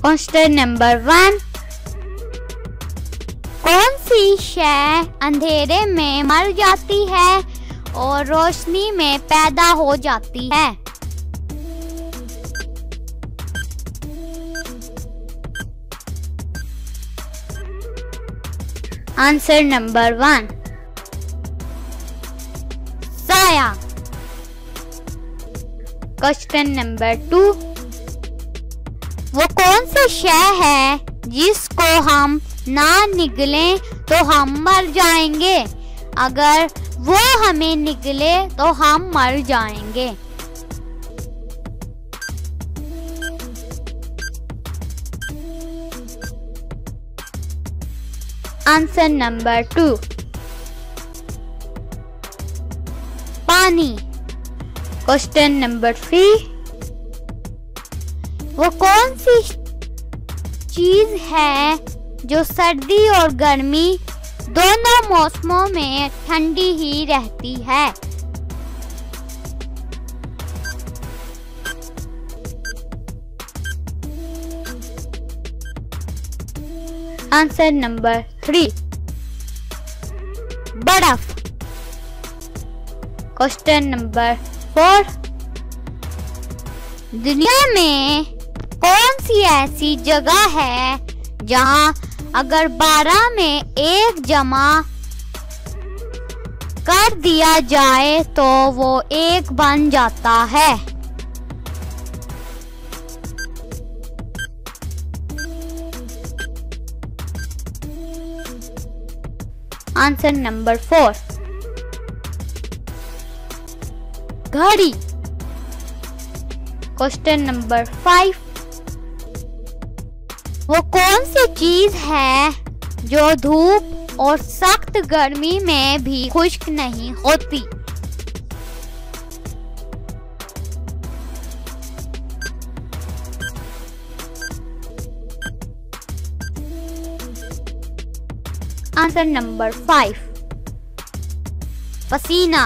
Question number 1, कौन सी शय अंधेरे में मर जाती है और रोशनी में पैदा हो जाती है? आंसर नंबर 1, साया। क्वेश्चन नंबर 2, वो कौन सी शय है जिसको हम ना निगलें तो हम मर जाएंगे, अगर वो हमें निगले तो हम मर जाएंगे? आंसर नंबर 2, पानी। क्वेश्चन नंबर 3, वो कौन सी चीज है जो सर्दी और गर्मी दोनों मौसमों में ठंडी ही रहती है? आंसर नंबर 3, बर्फ। क्वेश्चन नंबर 4, दुनिया में कौन सी ऐसी जगह है जहां अगर 12 में 1 जमा कर दिया जाए तो वो 1 बन जाता है? आंसर नंबर 4, घड़ी। क्वेश्चन नंबर 5, वो कौन सी चीज है जो धूप और सख्त गर्मी में भी खुश्क नहीं होती? आंसर नंबर 5, पसीना।